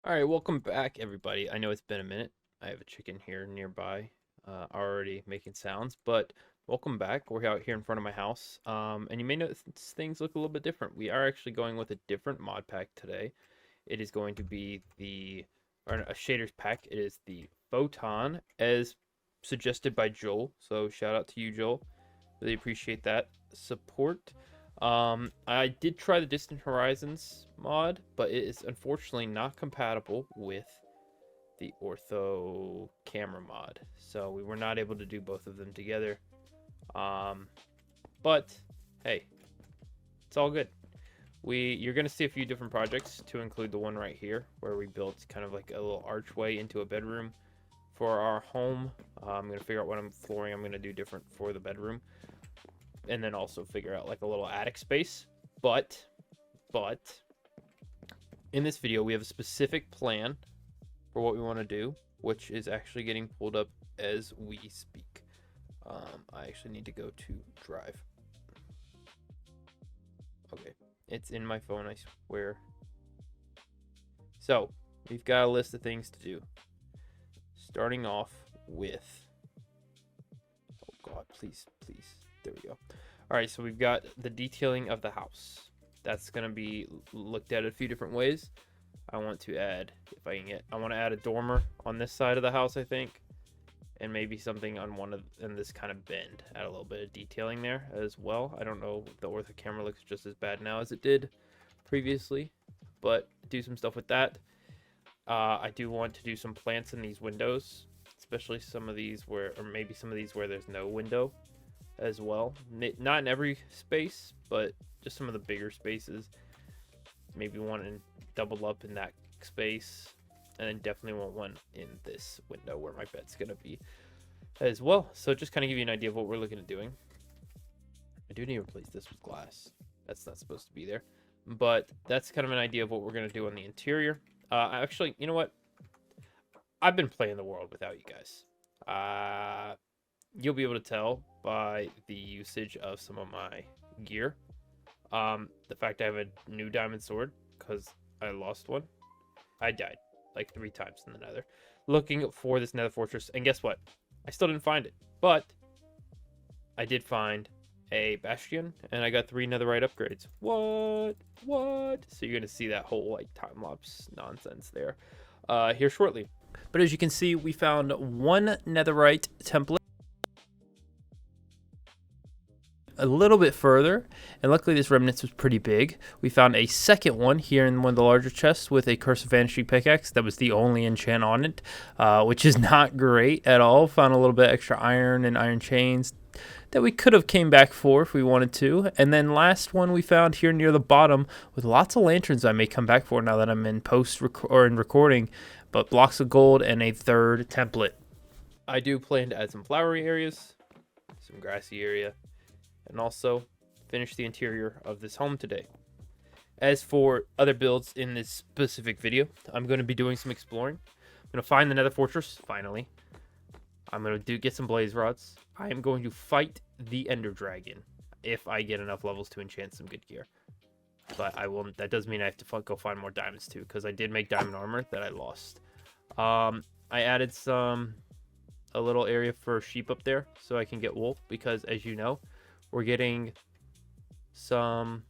All right, welcome back, everybody. I know it's been a minute. I have a chicken here nearby, already making sounds, but welcome back. We're out here in front of my house, and you may notice things look a little bit different. We are actually going with a different mod pack today. It is going to be a shaders pack. It is the Photon, as suggested by Joel. So shout out to you, Joel. Really appreciate that support. I did try the Distant Horizons mod, but it is unfortunately not compatible with the Ortho camera mod. So we were not able to do both of them together. Um, but hey, it's all good. You're gonna see a few different projects to include the one right here where we built kind of like a little archway into a bedroom for our home. I'm gonna figure out what flooring I'm gonna do different for the bedroom, and then also figure out like a little attic space. But in this video, we have a specific plan for what we want to do, which is actually getting pulled up as we speak. I actually need to go to Drive. Okay, it's in my phone, I swear. So, we've got a list of things to do. Starting off with... Oh god, please. There we go. Alright, so we've got the detailing of the house. That's going to be looked at a few different ways. I want to add, if I can get, I want to add a dormer on this side of the house, I think. And maybe something on in this kind of bend. Add a little bit of detailing there as well. I don't know if the ortho camera looks just as bad now as it did previously, but do some stuff with that. I do want to do some plants in these windows, especially some of these where, or maybe some of these where there's no window as well. Not in every space, but just some of the bigger spaces. Maybe one and double up in that space, and then definitely want one in this window where my bed's gonna be as well. So just kind of give you an idea of what we're looking at doing. I do need to replace this with glass. That's not supposed to be there, but that's kind of an idea of what we're gonna do on the interior. Actually, you know what? I've been playing the world without you guys. You'll be able to tell by the usage of some of my gear. The fact I have a new diamond sword because I lost one. I died like 3 times in the Nether looking for this Nether fortress, and guess what? I still didn't find it, but I did find a bastion, and I got 3 netherite upgrades. What? So you're gonna see that whole like time lapse nonsense there here shortly. But as you can see, we found 1 netherite template a little bit further, and luckily this remnants was pretty big. We found a second one here in one of the larger chests with a Curse of Vanishing pickaxe. That was the only enchant on it, which is not great at all. Found a little bit extra iron and iron chains that we could have came back for if we wanted to. And then last one we found here near the bottom with lots of lanterns I may come back for now that I'm in or in recording, but blocks of gold and a 3rd template. I do plan to add some flowery areas, some grassy area, and also finish the interior of this home today. As for other builds in this specific video, I'm going to be doing some exploring. I'm going to find the Nether Fortress, finally. I'm going to get some blaze rods. I am going to fight the Ender Dragon if I get enough levels to enchant some good gear. But I will. That does mean I have to go find more diamonds too, because I did make diamond armor that I lost. I added a little area for sheep up there so I can get wool, because as you know, we're getting some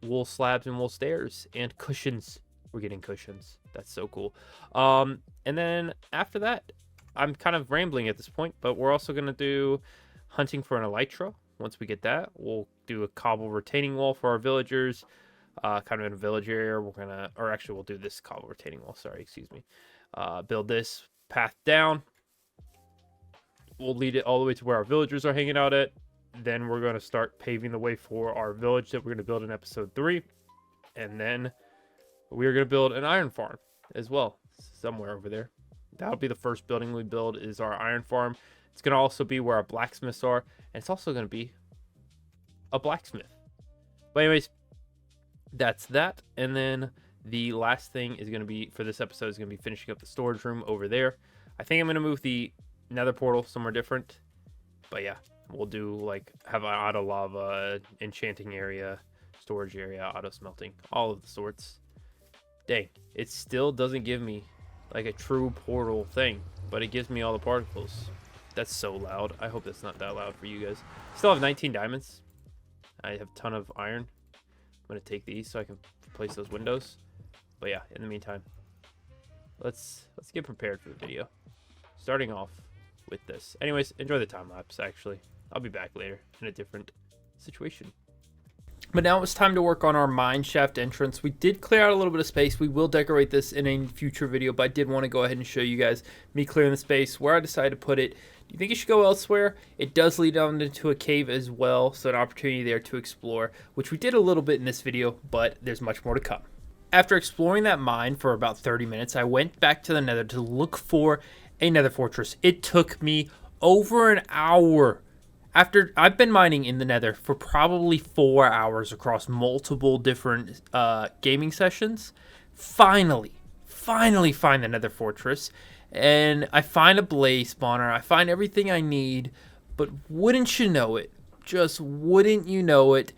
wool slabs and wool stairs and cushions. We're getting cushions. That's so cool. And then after that, I'm kind of rambling at this point, but we're also going to do hunting for an Elytra. Once we get that, we'll do a cobble retaining wall for our villagers, kind of in a village area. We'll do this cobble retaining wall. Sorry, excuse me. Build this path down. We'll lead it all the way to where our villagers are hanging out at. Then we're going to start paving the way for our village that we're going to build in episode 3. And then we're going to build an iron farm as well, somewhere over there. That'll be the first building we build, is our iron farm. It's going to also be where our blacksmiths are. And it's also going to be a blacksmith. But anyways, that's that. And then the last thing is going to be, for this episode, is going to be finishing up the storage room over there. I think I'm going to move the Nether portal somewhere different, but yeah, we'll do like have an auto lava, enchanting area, storage area, auto smelting, all of the sorts. Dang, it still doesn't give me like a true portal thing, but it gives me all the particles. That's so loud. I hope that's not that loud for you guys. Still have 19 diamonds. I have a ton of iron. I'm gonna take these so I can replace those windows. But yeah, in the meantime, let's get prepared for the video. Starting off with this. Anyways, enjoy the time lapse. Actually, I'll be back later in a different situation. But now it's time to work on our mine shaft entrance. We did clear out a little bit of space. We will decorate this in a future video, but I did want to go ahead and show you guys me clearing the space, where I decided to put it. Do you think it should go elsewhere? It does lead down into a cave as well, so an opportunity there to explore, which we did a little bit in this video, but there's much more to come. After exploring that mine for about 30 minutes, I went back to the Nether to look for a Nether fortress. It took me over an hour. After I've been mining in the Nether for probably 4 hours across multiple different gaming sessions, finally find the Nether fortress, and I find a blaze spawner. I find everything I need, but wouldn't you know it, just wouldn't you know it,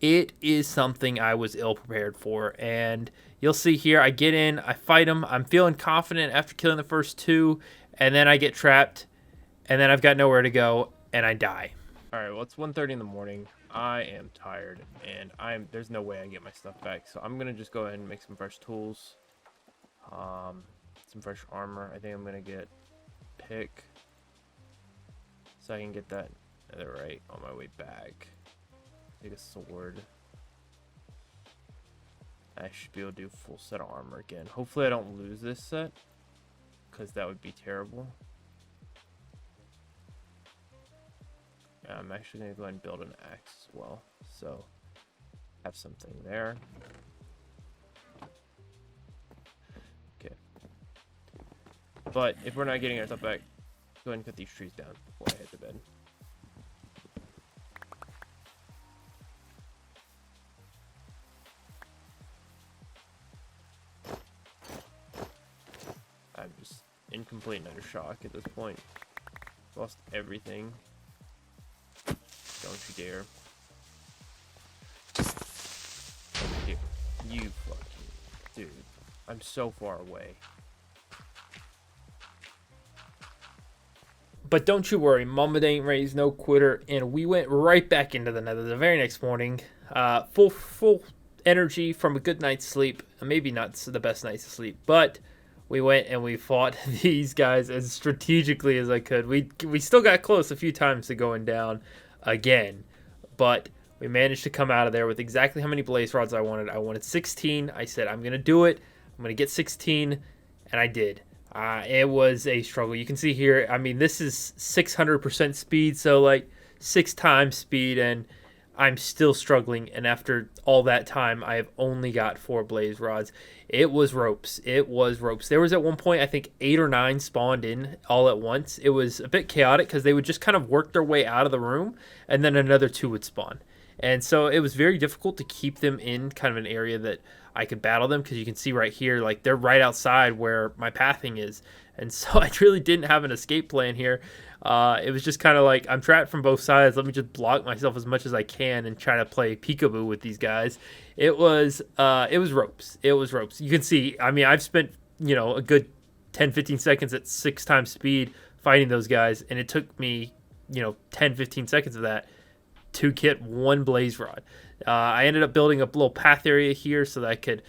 it is something I was ill prepared for. And you'll see here, I get in, I fight him, I'm feeling confident after killing the first two, and then I get trapped, and then I've got nowhere to go, and I die. All right, well, it's 1:30 in the morning. I am tired, and there's no way I get my stuff back. So I'm gonna just go ahead and make some fresh tools, some fresh armor. I think I'm gonna get pick, so I can get that netherite on my way back. Take a sword. I should be able to do full set of armor again. Hopefully I don't lose this set, because that would be terrible. I'm actually going to go ahead and build an axe as well, so have something there. Okay. But if we're not getting our stuff back, go ahead and cut these trees down before I head to bed. I'm just in complete utter shock at this point. Lost everything. Don't you dare. You fucking dude. I'm so far away. But don't you worry, Mama ain't raised no quitter, and we went right back into the Nether the very next morning. Full energy from a good night's sleep. Maybe not the best night's sleep, but we went and we fought these guys as strategically as I could. We still got close a few times to going down again, but we managed to come out of there with exactly how many blaze rods I wanted. I wanted 16. I said I'm gonna do it. I'm gonna get 16, and I did. It was a struggle. You can see here, I mean, this is 600% speed, so like 6 times speed, and I'm still struggling. And after all that time, I have only got 4 blaze rods. It was ropes. It was ropes. There was at one point, I think 8 or 9 spawned in all at once. It was a bit chaotic because they would just kind of work their way out of the room, and then another 2 would spawn. And so it was very difficult to keep them in kind of an area that I could battle them, because you can see right here, like they're right outside where my pathing is. And so I really didn't have an escape plan here. It was just kind of like, I'm trapped from both sides. Let me just block myself as much as I can and try to play peekaboo with these guys. It was ropes. It was ropes. You can see, I mean, I've spent, a good 10-15 seconds at 6 times speed fighting those guys, and it took me, 10-15 seconds of that to get 1 blaze rod. I ended up building a little path area here so that I could,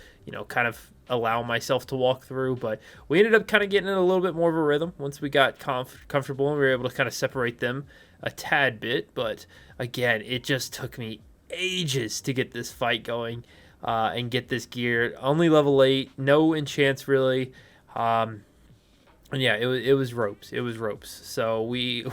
kind of allow myself to walk through, but we ended up kind of getting in a little bit more of a rhythm once we got comfortable, and we were able to kind of separate them a tad bit. But again, it just took me ages to get this fight going and get this gear. Only level 8, no enchants really. And yeah, it was ropes. It was ropes. So we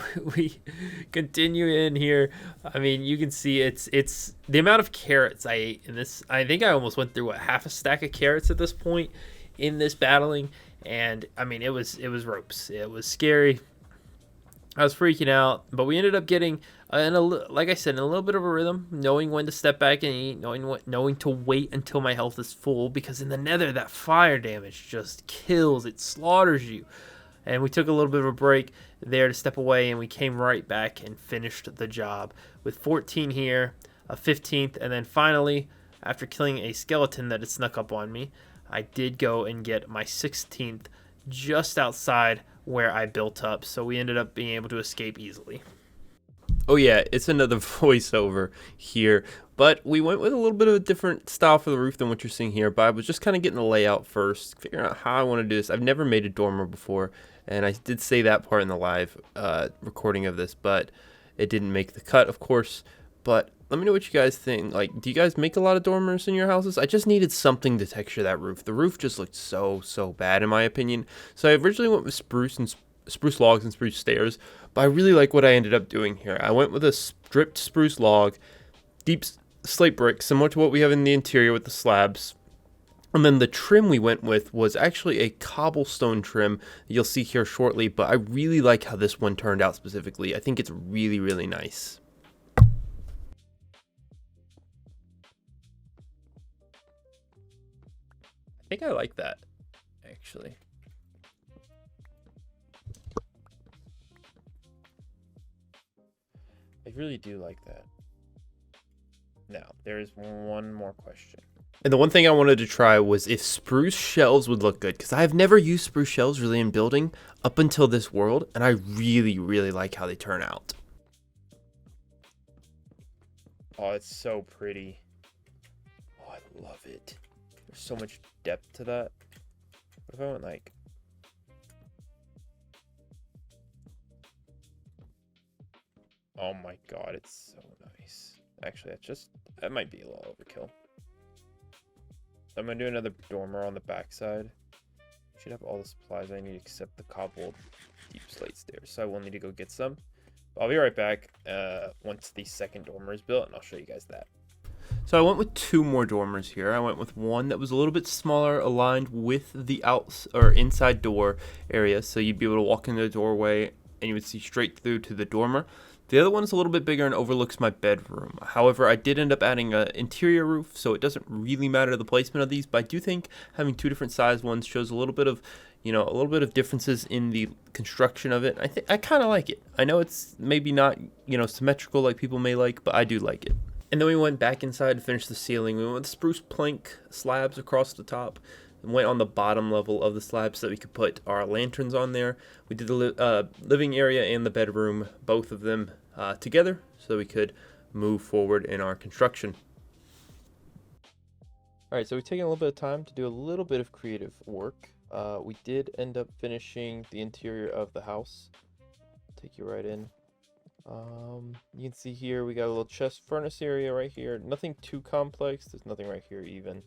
continue in here. I mean, you can see it's the amount of carrots I ate in this. I think I almost went through half a stack of carrots at this point in this battling, and I mean, it was ropes. It was scary. I was freaking out, but we ended up getting like I said, in a little bit of a rhythm, knowing when to step back and eat, knowing to wait until my health is full, because in the Nether that fire damage just kills. It slaughters you. And we took a little bit of a break there to step away, and we came right back and finished the job with 14 here, a 15th, and then finally after killing a skeleton that had snuck up on me, I did go and get my 16th just outside where I built up, so we ended up being able to escape easily. Oh yeah, it's another voiceover here, but we went with a little bit of a different style for the roof than what you're seeing here. But I was just kind of getting the layout first, figuring out how I want to do this. I've never made a dormer before, and I did say that part in the live recording of this, but it didn't make the cut, of course. But let me know what you guys think. Like, do you guys make a lot of dormers in your houses? I just needed something to texture that roof. The roof just looked so bad in my opinion. So I originally went with spruce logs and spruce stairs, but I really like what I ended up doing here. I went with a stripped spruce log, deep slate brick, similar to what we have in the interior with the slabs. And then the trim we went with was actually a cobblestone trim you'll see here shortly, but I really like how this one turned out specifically. I think it's really nice. I think I like that, actually. I really do like that. Now, there is one more question. And the one thing I wanted to try was if spruce shelves would look good, because I've never used spruce shelves really in building up until this world, and I really like how they turn out. Oh, it's so pretty. Oh, I love it. There's so much depth to that. What if I went like... Oh my god, it's so nice. Actually, that might be a little overkill. I'm gonna do another dormer on the backside. Should have all the supplies I need except the cobbled deep slate stairs. So I will need to go get some. I'll be right back once the second dormer is built, and I'll show you guys that. So I went with two more dormers here. I went with one that was a little bit smaller, aligned with the inside door area, so you'd be able to walk into the doorway and you would see straight through to the dormer. The other one is a little bit bigger and overlooks my bedroom. However, I did end up adding an interior roof, so it doesn't really matter the placement of these, but I do think having two different size ones shows a little bit of, a little bit of differences in the construction of it. I kind of like it. I know it's maybe not, symmetrical like people may like, but I do like it. And then we went back inside to finish the ceiling. We went with spruce plank slabs across the top. And went on the bottom level of the slab so that we could put our lanterns on there. We did the living area and the bedroom, both of them together, so that we could move forward in our construction. Alright, so we've taken a little bit of time to do a little bit of creative work. We did end up finishing the interior of the house. Take you right in. You can see here we got a little chest furnace area right here. Nothing too complex. There's nothing right here even.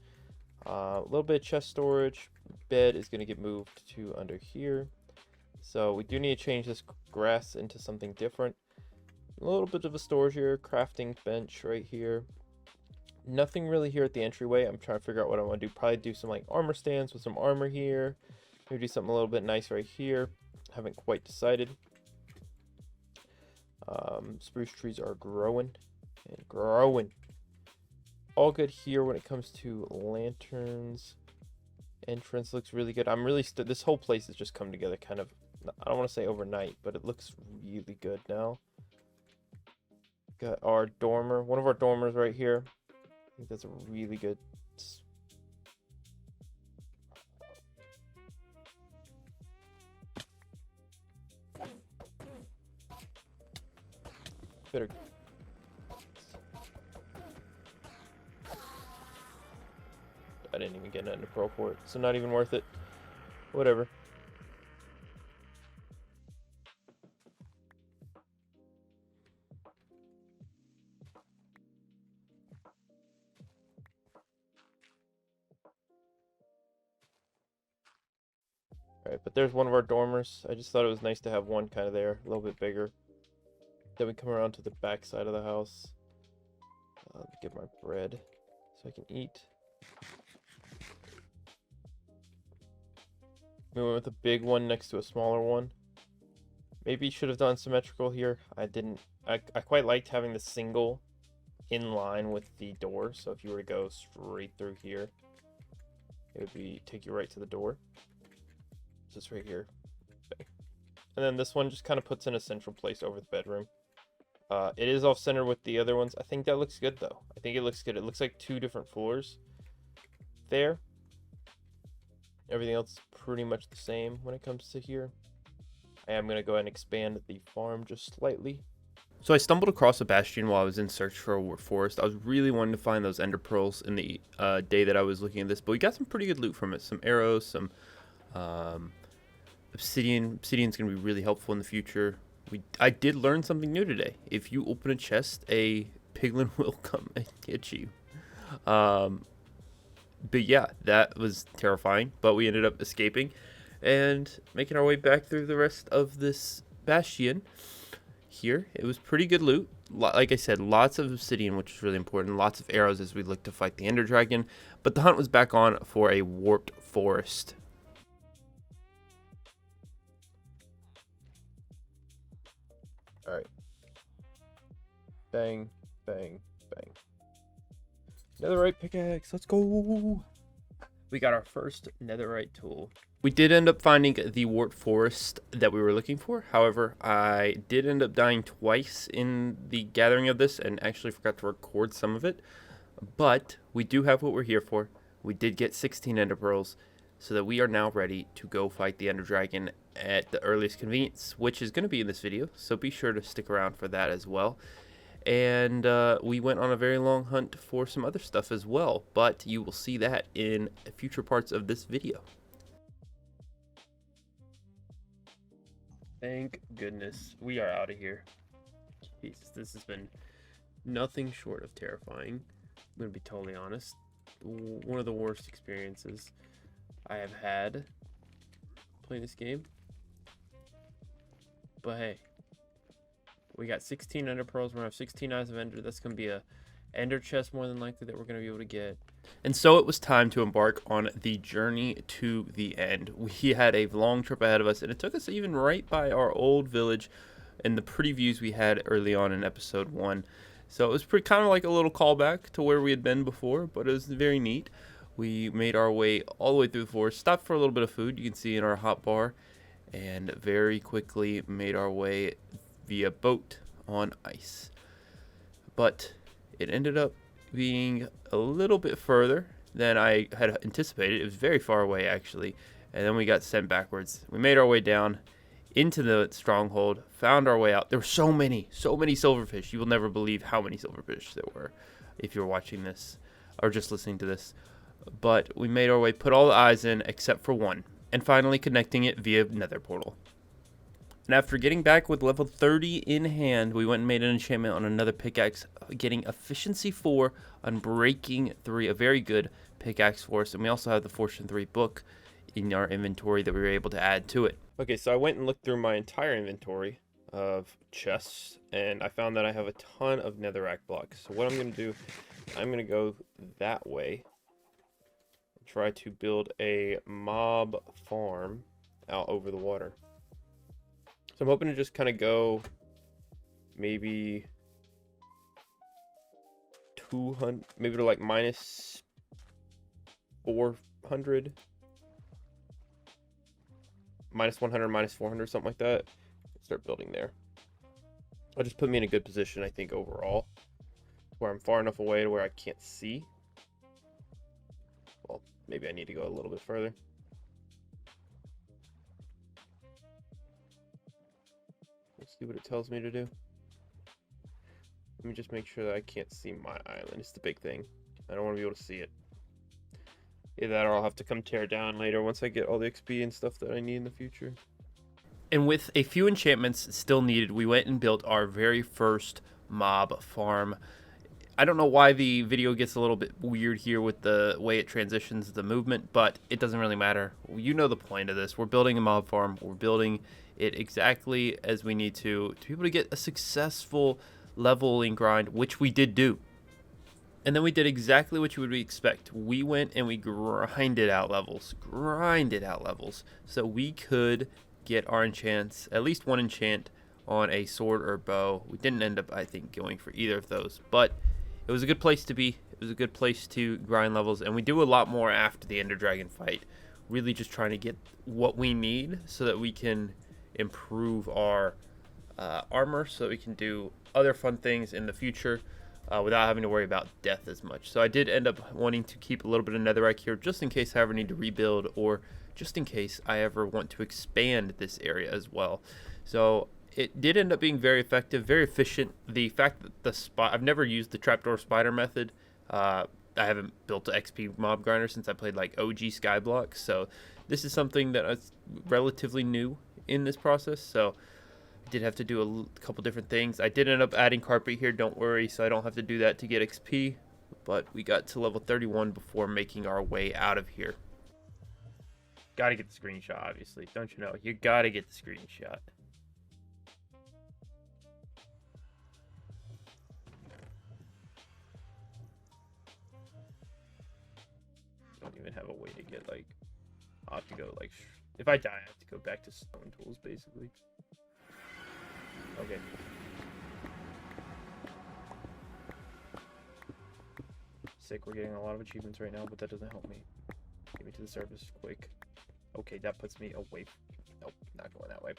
A little bit of chest storage. Bed is going to get moved to under here. So we do need to change this grass into something different. A little bit of a storage here. Crafting bench right here. Nothing really here at the entryway. I'm trying to figure out what I want to do. Probably do some like armor stands with some armor here. Maybe do something a little bit nice right here. Haven't quite decided. Spruce trees are growing and growing. All good here when it comes to lanterns. Entrance looks really good. I'm really this whole place has just come together kind of, I don't want to say overnight, but it looks really good now. Got our dormer, one of our dormers right here. I think that's a really good. Better. I didn't even get nothing to pro for it, so not even worth it. Whatever. Alright, but there's one of our dormers. I just thought it was nice to have one kind of there, a little bit bigger. Then we come around to the back side of the house. Get my bread so I can eat. We went with a big one next to a smaller one. Maybe should have done symmetrical here. I didn't. I quite liked having the single in line with the door. So if you were to go straight through here, it would take you right to the door. Just right here. Okay. And then this one just kind of puts in a central place over the bedroom. It is off center with the other ones. I think that looks good though. I think it looks good. It looks like 2 different floors there. Everything else is pretty much the same when it comes to here. I am going to go ahead and expand the farm just slightly. So I stumbled across a bastion while I was in search for a wood forest. I was really wanting to find those ender pearls in the day that I was looking at this, but we got some pretty good loot from it. Some arrows, some obsidian. Obsidian's going to be really helpful in the future. I did learn something new today. If you open a chest, a piglin will come and get you. But yeah, that was terrifying, but we ended up escaping and making our way back through the rest of this bastion here. It was pretty good loot. Like I said, lots of obsidian, which is really important. Lots of arrows as we look to fight the ender dragon. But the hunt was back on for a warped forest. All right. Bang, bang, bang. Netherite pickaxe. Let's go. We got our first netherite tool. We did end up finding the warped forest that we were looking for. However, I did end up dying twice in the gathering of this and actually forgot to record some of it. But we do have what we're here for. We did get 16 ender pearls, so that we are now ready to go fight the ender dragon at the earliest convenience, which is going to be in this video. So be sure to stick around for that as well. And we went on a very long hunt for some other stuff as well, but you will see that in future parts of this video. Thank goodness we are out of here. Jesus, this has been nothing short of terrifying. I'm going to be totally honest. One of the worst experiences I have had playing this game. But hey, we got 16 ender pearls. We're going to have 16 eyes of ender. That's going to be a ender chest more than likely that we're going to be able to get. And so it was time to embark on the journey to the end. We had a long trip ahead of us, and it took us even right by our old village and the pretty views we had early on in episode 1. So it was pretty kind of like a little callback to where we had been before, but it was very neat. We made our way all the way through the forest, stopped for a little bit of food, you can see in our hot bar, and very quickly made our way via boat on ice. But it ended up being a little bit further than I had anticipated. It was very far away, actually, and then we got sent backwards. We made our way down into the stronghold, found our way out. There were so many silverfish. You will never believe how many silverfish there were if you're watching this or just listening to this. But we made our way, put all the eyes in except for one, and finally connecting it via nether portal. And after getting back with level 30 in hand, we went and made an enchantment on another pickaxe, getting efficiency 4 on breaking 3, a very good pickaxe for us. And we also have the fortune 3 book in our inventory that we were able to add to it. Okay, so I went and looked through my entire inventory of chests, and I found that I have a ton of netherrack blocks. So what I'm going to do, I'm going to go that way and try to build a mob farm out over the water. So I'm hoping to just kind of go maybe 200, maybe to like minus 400, minus 100, minus 400, something like that. Start building there. I'll just put me in a good position, I think, overall, where I'm far enough away to where I can't see. Well, maybe I need to go a little bit further. Let's see what it tells me to do. Let me just make sure that I can't see my island. It's the big thing. I don't want to be able to see it. Either that or I'll have to come tear down later once I get all the XP and stuff that I need in the future. And with a few enchantments still needed, we went and built our very first mob farm. I don't know why the video gets a little bit weird here with the way it transitions the movement, but it doesn't really matter. You know the point of this. We're building a mob farm. We're building it exactly as we need to be able to get a successful leveling grind, which we did do. And then we did exactly what you would expect. We went and we grinded out levels, so we could get our enchants, at least one enchant on a sword or bow. We didn't end up, I think, going for either of those, but it was a good place to be. It was a good place to grind levels, and we do a lot more after the Ender Dragon fight. Really just trying to get what we need so that we can improve our armor so we can do other fun things in the future without having to worry about death as much. So I did end up wanting to keep a little bit of netherite here just in case I ever need to rebuild, or just in case I ever want to expand this area as well. So it did end up being very effective, very efficient. The fact that I've never used the trapdoor spider method. I haven't built an XP mob grinder since I played like OG Skyblock, so this is something that is relatively new in this process. So I did have to do a couple different things. I did end up adding carpet here, don't worry, so I don't have to do that to get XP. But we got to level 31 before making our way out of here. Gotta get the screenshot, obviously. Don't you know? You gotta get the screenshot. Don't even have a way to get, like... I'll have to go, like... If I die, I have to go back to stone tools, basically. Okay. Sick, we're getting a lot of achievements right now, but that doesn't help me. Get me to the surface quick. Okay, that puts me away. Nope, not going that way.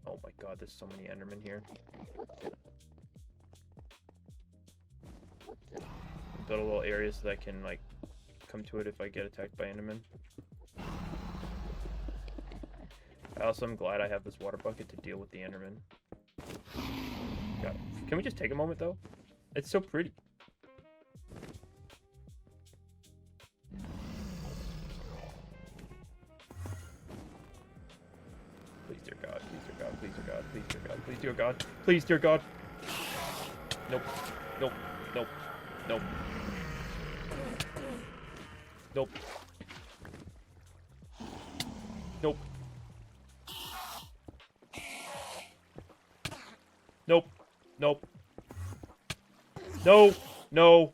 Oh my god, there's so many Endermen here. Build a little area so that I can, like, come to it if I get attacked by Endermen. I also am glad I have this water bucket to deal with the Enderman. God. Can we just take a moment, though? It's so pretty. Please, dear God. Please, dear God. Please, dear God. Please, dear God. Please, dear God. Please, dear God. Nope. Nope. Nope. Nope. Nope. Nope. Nope. Nope. No. No.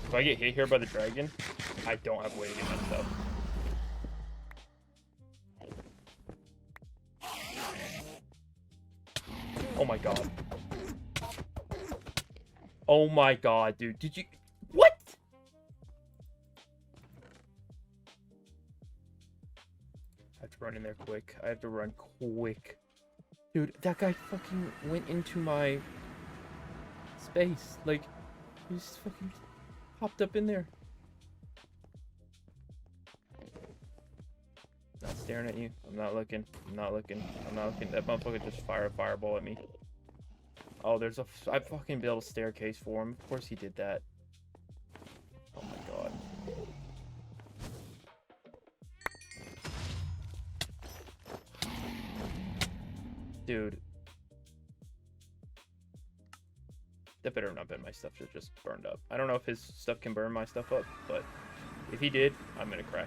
If I get hit here by the dragon, I don't have a way to get my stuff. Oh my god. Oh my god, dude. Did you... What? I have to run in there quick. I have to run quick. Dude, that guy fucking went into my space. Like, he just fucking popped up in there. Not staring at you. I'm not looking. I'm not looking. I'm not looking. That motherfucker just fired a fireball at me. Oh, there's a... I fucking built a staircase for him. Of course he did that. Oh my god. Dude. That better not have been my stuff that just burned up. I don't know if his stuff can burn my stuff up, but if he did, I'm gonna cry.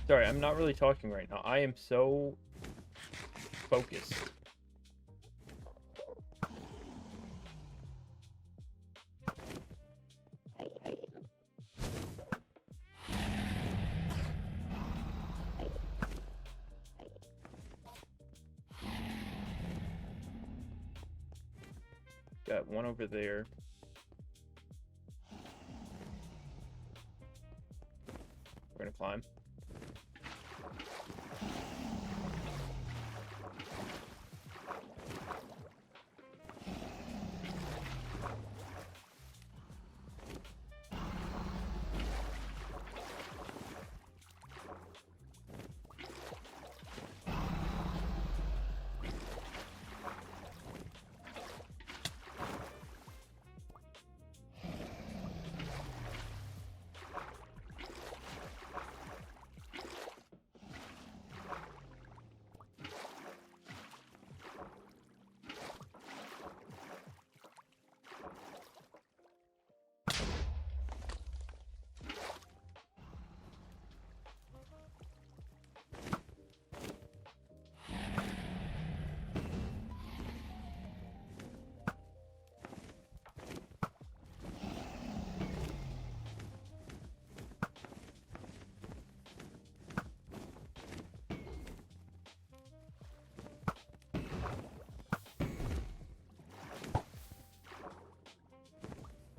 Sorry, I'm not really talking right now. I am so focused. Got one over there. We're gonna climb.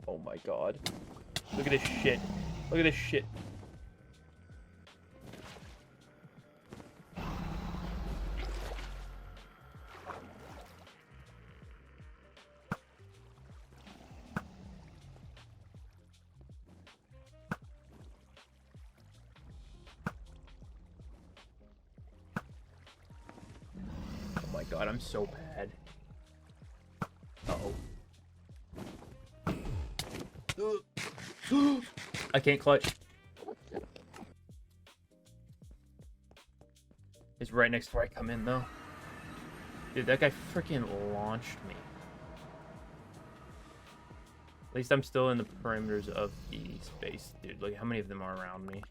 Oh my god. Look at this shit. Look at this shit. Oh my god, I'm so bad. Uh-oh. I can't clutch. It's right next to where I come in, though. Dude, that guy freaking launched me. At least I'm still in the perimeters of the space, dude. Look how many of them are around me.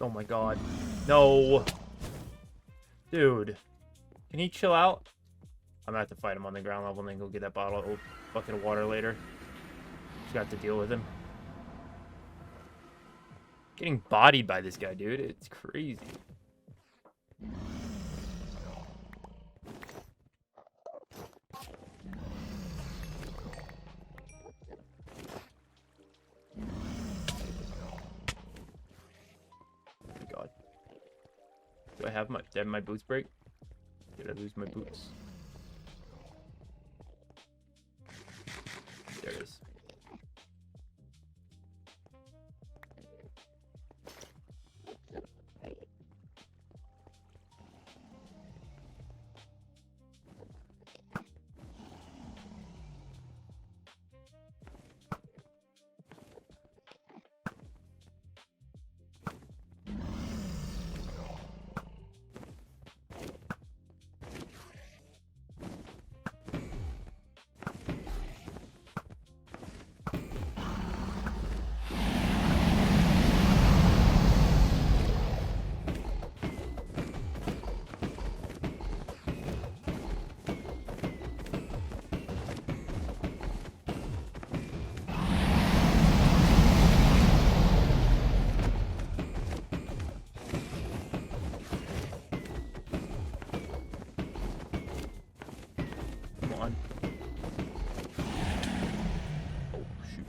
Oh my god. No. Dude. Can he chill out? I'm gonna have to fight him on the ground level and then go get that bucket of water later. Just got to deal with him. Getting bodied by this guy, dude. It's crazy. Do I have my boots break? Did I lose my boots? There it is. On. Oh, shoot.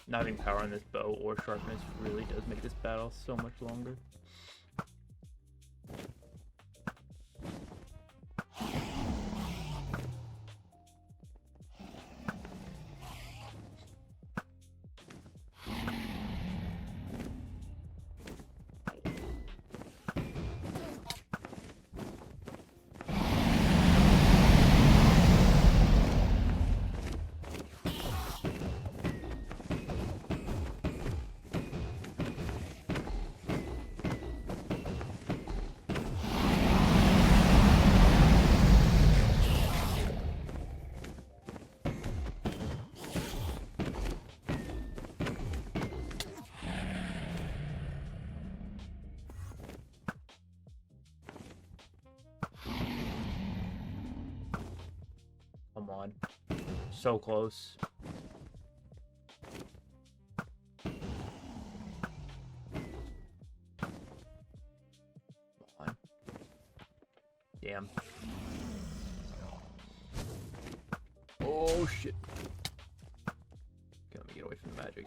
Not having power on this bow or sharpness really does make this battle so much longer. on. So close. Come on. Damn. Oh shit. Okay, let me get away from the magic.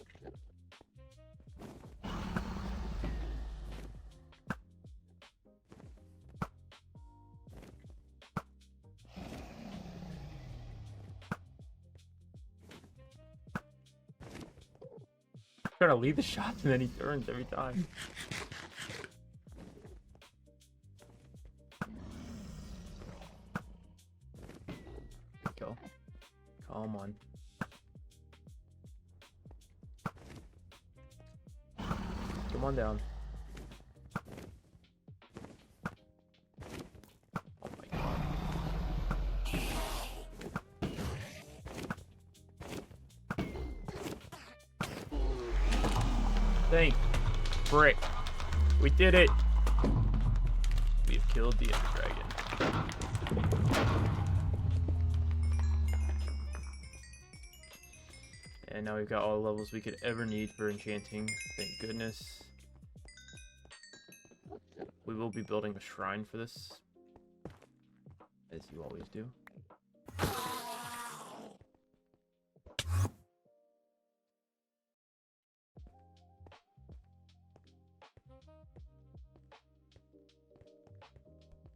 Trying to lead the shots and then he turns every time. Go. Come on. Come on down. Oh my god. Thank frick. We did it. We have killed the Ender Dragon. And now we've got all the levels we could ever need for enchanting. Thank goodness. We will be building a shrine for this, as you always do.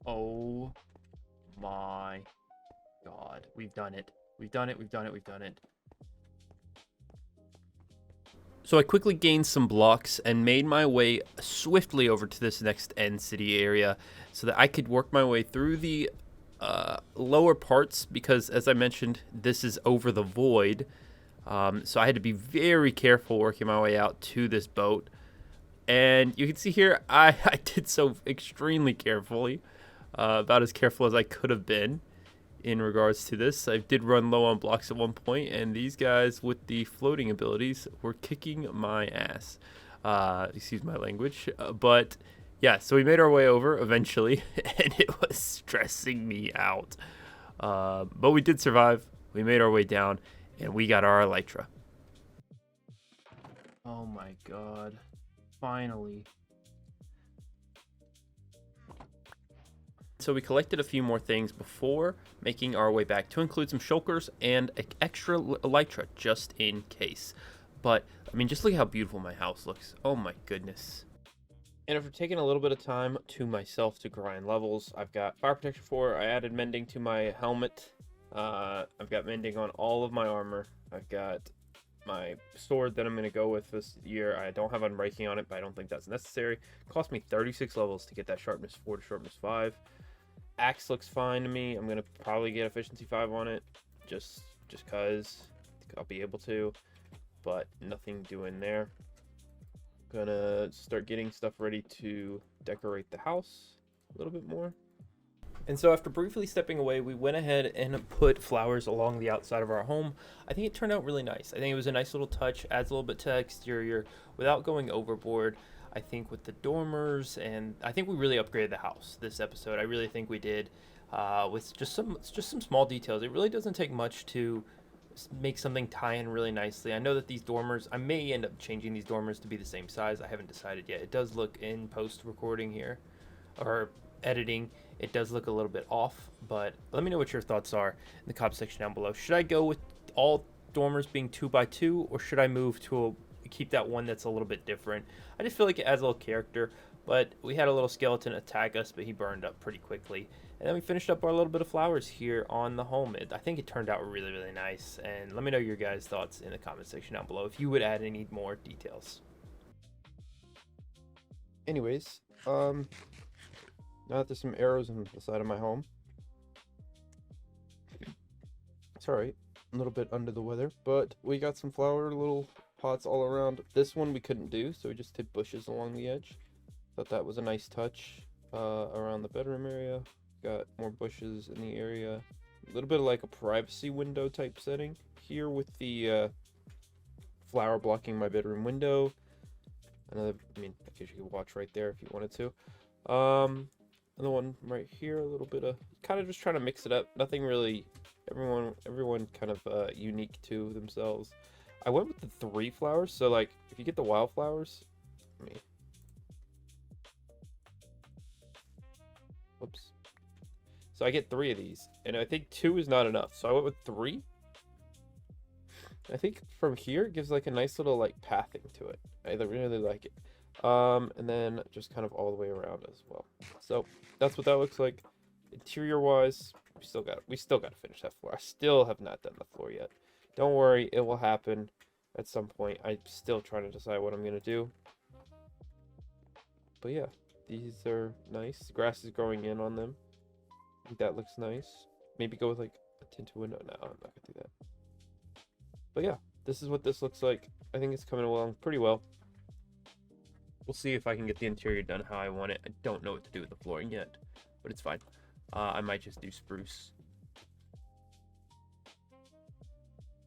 Oh my god. We've done it. We've done it. We've done it. We've done it. So I quickly gained some blocks and made my way swiftly over to this next end city area so that I could work my way through the lower parts, because as I mentioned, this is over the void. So I had to be very careful working my way out to this boat. And you can see here, I did so extremely carefully, about as careful as I could have been in regards to this. I did run low on blocks at one point, and these guys with the floating abilities were kicking my ass. Excuse my language. But yeah, so we made our way over eventually, and it was stressing me out. But we did survive. We made our way down, and we got our Elytra. Oh my god. Finally. So we collected a few more things before making our way back, to include some shulkers and an extra Elytra just in case. But I mean, just look at how beautiful my house looks. Oh my goodness. And after taking a little bit of time to myself to grind levels, I've got fire protection 4. I added mending to my helmet. I've got mending on all of my armor. I've got my sword that I'm going to go with this year. I don't have unbreaking on it, but I don't think that's necessary. It cost me 36 levels to get that sharpness 4 to sharpness 5. Axe looks fine to me. I'm going to probably get efficiency 5 on it, just cause I'll be able to, but nothing doing there. Gonna start getting stuff ready to decorate the house a little bit more. And so after briefly stepping away, we went ahead and put flowers along the outside of our home. I think it turned out really nice. I think it was a nice little touch, adds a little bit to exterior without going overboard. I think with the dormers, and I think we really upgraded the house this episode. I really think we did, with just some small details. It really doesn't take much to make something tie in really nicely. I know that these dormers, I may end up changing these dormers to be the same size. I haven't decided yet. It does look in post recording here, or editing, it does look a little bit off, but let me know what your thoughts are in the comment section down below. Should I go with all dormers being 2x2, or should I move to keep that one that's a little bit different? I just feel like it adds a little character. But we had a little skeleton attack us, but he burned up pretty quickly. And then we finished up our little bit of flowers here on the home. I think it turned out really, really nice. And let me know your guys' thoughts in the comment section down below if you would add any more details. Anyways, now that there's some arrows on the side of my home. Sorry, a little bit under the weather, but we got some flower little pots all around. This one we couldn't do, so we just did bushes along the edge. Thought that was a nice touch around the bedroom area. Got more bushes in the area. A little bit of like a privacy window type setting here with the flower blocking my bedroom window. Another, I mean, I guess you could watch right there if you wanted to. Another one right here, a little bit of kind of just trying to mix it up. Nothing really Everyone kind of unique to themselves. I went with the 3 flowers, so like if you get the wildflowers, let me. Whoops. So I get 3 of these, and I think 2 is not enough, so I went with 3. I think from here it gives like a nice little like pathing to it. I really like it. And then just kind of all the way around as well. So that's what that looks like. Interior wise, we still got to finish that floor. I still have not done the floor yet. Don't worry, it will happen at some point. I'm still trying to decide what I'm gonna do. But yeah, these are nice. The grass is growing in on them. I think that looks nice. Maybe go with like a tinted window. No, I'm not gonna do that. But yeah, this is what this looks like. I think it's coming along pretty well. We'll see if I can get the interior done how I want it. I don't know what to do with the flooring yet, but it's fine. I might just do spruce.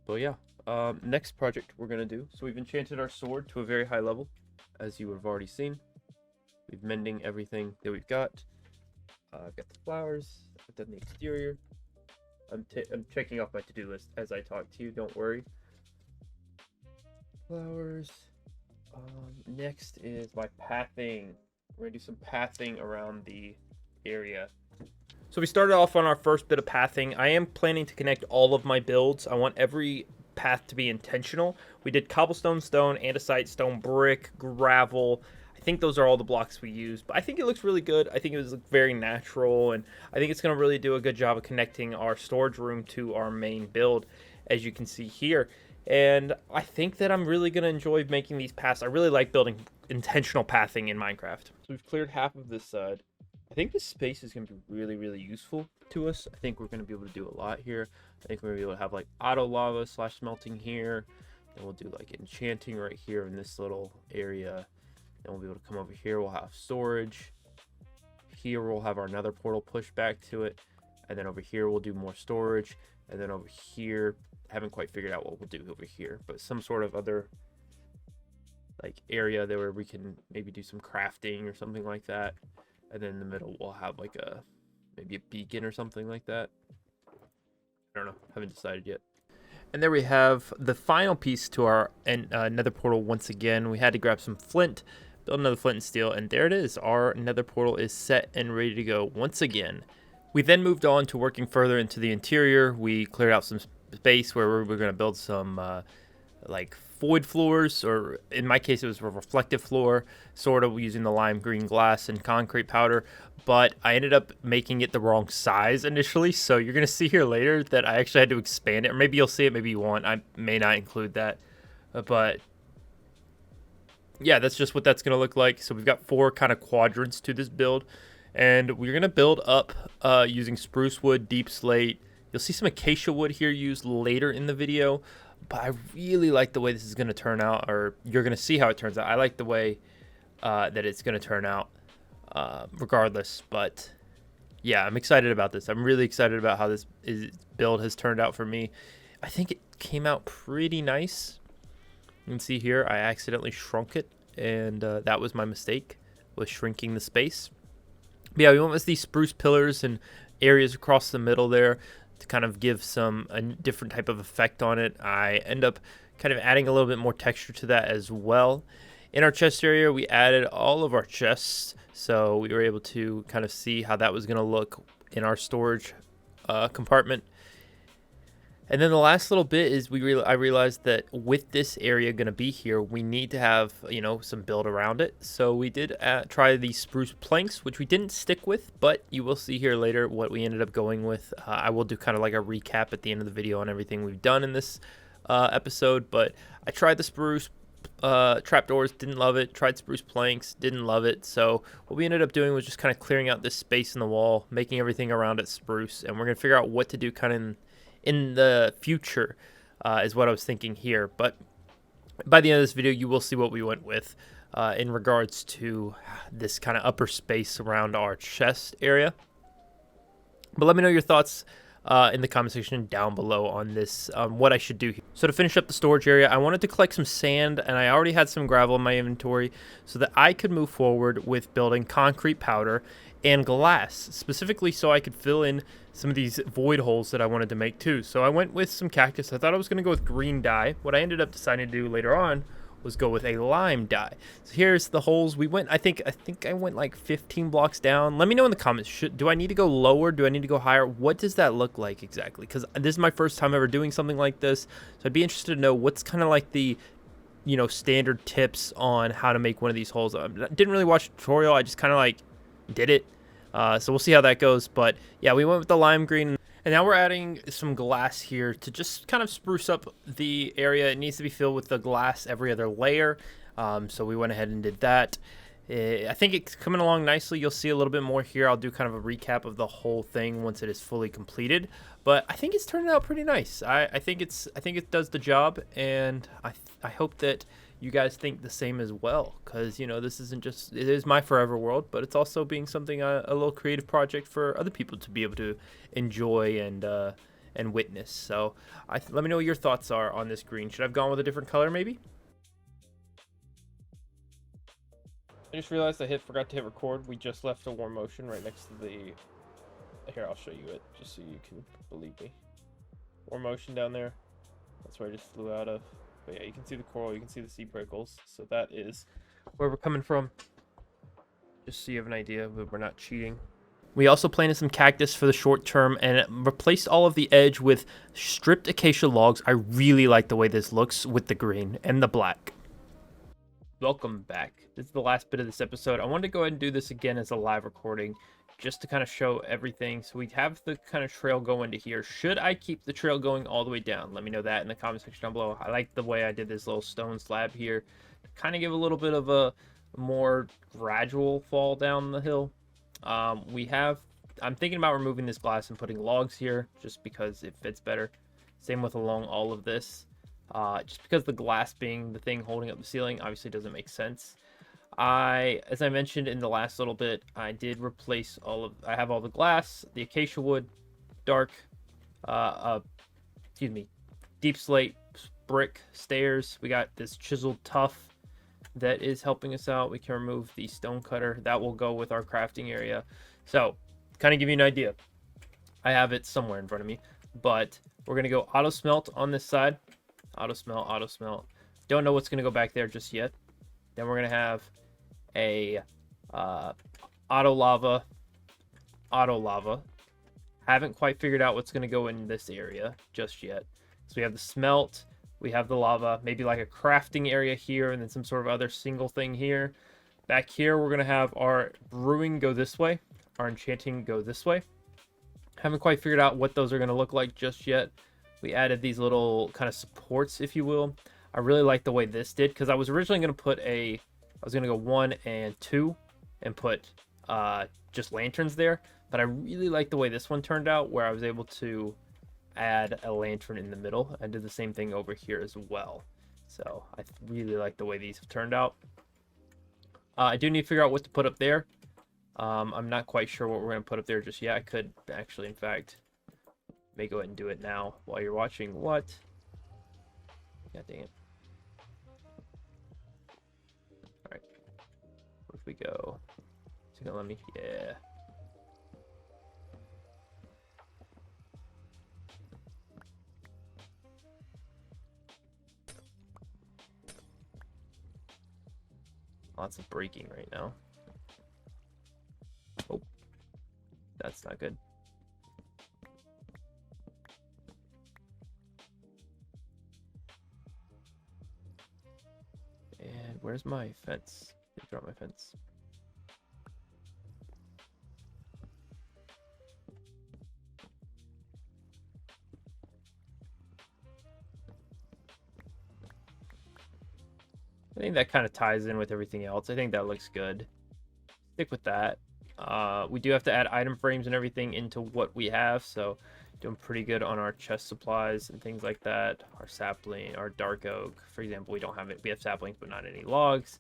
But yeah, next project we're gonna do. So we've enchanted our sword to a very high level, as you have already seen. We've mending everything that we've got. I've got the flowers. I've done the exterior. I'm checking off my to-do list as I talk to you. Don't worry. Flowers. Next is my pathing. We're gonna do some pathing around the area. So we started off on our first bit of pathing. I am planning to connect all of my builds. I want every path to be intentional. We did cobblestone, stone, andesite, stone, brick, gravel. I think those are all the blocks we used, but I think it looks really good. I think it was very natural, and I think it's going to really do a good job of connecting our storage room to our main build, as you can see here. And I think that I'm really going to enjoy making these paths. I really like building intentional pathing in Minecraft. So we've cleared half of this side. I think this space is going to be really, really useful to us. I think we're going to be able to do a lot here. I think we're going to be able to have like auto lava / smelting here. Then we'll do like enchanting right here in this little area. Then we'll be able to come over here. We'll have storage. Here we'll have our nether portal pushed back to it. And then over here we'll do more storage. And then over here, haven't quite figured out what we'll do over here, but some sort of other like area there where we can maybe do some crafting or something like that. And then in the middle we'll have like maybe a beacon or something like that. I don't know, haven't decided yet. And there we have the final piece to our nether portal. Once again, we had to grab some flint, build another flint and steel, and there it is. Our nether portal is set and ready to go once again. We then moved on to working further into the interior. We cleared out some space where we're going to build some like void floors, or in my case it was a reflective floor, sort of using the lime green glass and concrete powder, but I ended up making it the wrong size initially, so you're going to see here later that I actually had to expand it, or maybe you'll see it, maybe you won't. I may not include that, but yeah, that's just what that's going to look like. So we've got 4 kind of quadrants to this build, and we're going to build up using spruce wood, deep slate. You'll see some acacia wood here used later in the video, but I really like the way this is going to turn out, or you're going to see how it turns out. I like the way that it's going to turn out regardless, but yeah, I'm excited about this. I'm really excited about how this build has turned out for me. I think it came out pretty nice. You can see here I accidentally shrunk it, and that was my mistake, was shrinking the space. But yeah, we went with these spruce pillars and areas across the middle there to kind of give a different type of effect on it. I end up kind of adding a little bit more texture to that as well. In our chest area, we added all of our chests, so we were able to kind of see how that was going to look in our storage compartment. And then the last little bit is I realized that with this area going to be here, we need to have, some build around it. So we did try the spruce planks, which we didn't stick with, but you will see here later what we ended up going with. I will do kind of like a recap at the end of the video on everything we've done in this episode, but I tried the spruce trapdoors, didn't love it. Tried spruce planks, didn't love it. So what we ended up doing was just kind of clearing out this space in the wall, making everything around it spruce, and we're going to figure out what to do kind of in the future is what I was thinking here. But by the end of this video, you will see what we went with in regards to this kind of upper space around our chest area. But let me know your thoughts in the comment section down below on this, what I should do here. So to finish up the storage area, I wanted to collect some sand, and I already had some gravel in my inventory so that I could move forward with building concrete powder and glass, specifically so I could fill in some of these void holes that I wanted to make too. So I went with some cactus. I thought I was going to go with green dye. What I ended up deciding to do later on was go with a lime dye. So here's the holes. We went, I think I went like 15 blocks down. Let me know in the comments, do I need to go lower? Do I need to go higher? What does that look like exactly? Because this is my first time ever doing something like this. So I'd be interested to know what's kind of like the, you know, standard tips on how to make one of these holes. I didn't really watch a tutorial. I just kind of like did it. So we'll see how that goes. But yeah, we went with the lime green. And now we're adding some glass here to just kind of spruce up the area. It needs to be filled with the glass every other layer. So we went ahead and did that. I think it's coming along nicely. You'll see a little bit more here. I'll do kind of a recap of the whole thing once it is fully completed. But I think it's turning out pretty nice. I think it does the job, and I hope that you guys think the same as well, because you know, this isn't just, it is my forever world, but it's also being something, a little creative project for other people to be able to enjoy and witness. So let me know what your thoughts are on this green. Should I have gone with a different color maybe? I just realized I forgot to hit record. We just left a warm motion right next to the, here, I'll show you it just so you can believe me. Warm motion down there, that's where I just flew out of. But yeah, you can see the coral, you can see the sea prickles. So that is where we're coming from. Just so you have an idea, but we're not cheating. We also planted some cactus for the short term and replaced all of the edge with stripped acacia logs. I really like the way this looks with the green and the black. Welcome back. This is the last bit of this episode. I wanted to go ahead and do this again as a live recording, just to kind of show everything. So we have the kind of trail going to here. Should I keep the trail going all the way down? Let me know that in the comment section down below. I like the way I did this little stone slab here to kind of give a little bit of a more gradual fall down the hill. I'm thinking about removing this glass and putting logs here just because it fits better. Same with along all of this. Just because the glass being the thing holding up the ceiling obviously doesn't make sense. As I mentioned in the last little bit, I did replace I have all the glass, the acacia wood, dark, deep slate, brick, stairs. We got this chiseled tuff that is helping us out. We can remove the stone cutter. That will go with our crafting area. So, kind of give you an idea. I have it somewhere in front of me, but we're going to go auto smelt on this side. Auto smelt, auto smelt. Don't know what's going to go back there just yet. Then we're going to have a auto lava. Haven't quite figured out what's going to go in this area just yet. So we have the smelt, we have the lava, maybe like a crafting area here, and then some sort of other single thing here. Back here, we're going to have our brewing go this way, our enchanting go this way. Haven't quite figured out what those are going to look like just yet. We added these little kind of supports, if you will. I really like the way this did, because I was originally going to put I was going to go 1 and 2 and put just lanterns there, but I really like the way this one turned out, where I was able to add a lantern in the middle. I did the same thing over here as well. So I really like the way these have turned out. I do need to figure out what to put up there. I'm not quite sure what we're going to put up there just yet. I could actually, in fact, may go ahead and do it now while you're watching. What? God dang it. Alright. Where we go? Is it gonna let me? Yeah. Lots of braking right now. Oh. That's not good. And where's my fence? Drop my fence. I think that kind of ties in with everything else. I think that looks good. Stick with that. We do have to add item frames and everything into what we have, so doing pretty good on our chest supplies and things like that. Our sapling, our dark oak, for example, we don't have it. We have saplings, but not any logs.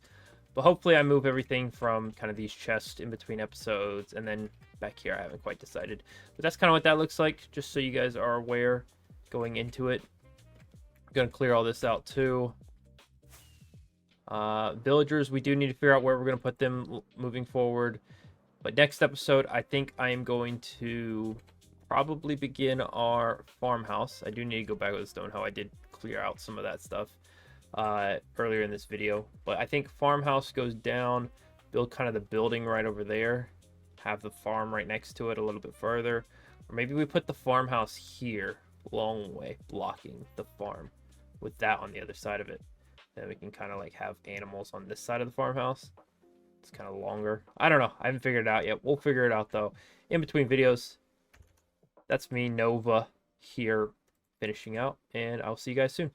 But hopefully I move everything from kind of these chests in between episodes, and then back here I haven't quite decided. But that's kind of what that looks like, just so you guys are aware going into it. I'm going to clear all this out too. Villagers, we do need to figure out where we're going to put them moving forward. But next episode, I think I am going to probably begin our farmhouse. I do need to go back with the stone hoe. I did clear out some of that stuff earlier in this video. But I think farmhouse goes down, build kind of the building right over there, have the farm right next to it a little bit further. Or maybe we put the farmhouse here, long way, blocking the farm with that on the other side of it. Then we can kind of like have animals on this side of the farmhouse. It's kind of longer. I don't know. I haven't figured it out yet. We'll figure it out though. In between videos, that's me, Nova, here finishing out, and I'll see you guys soon.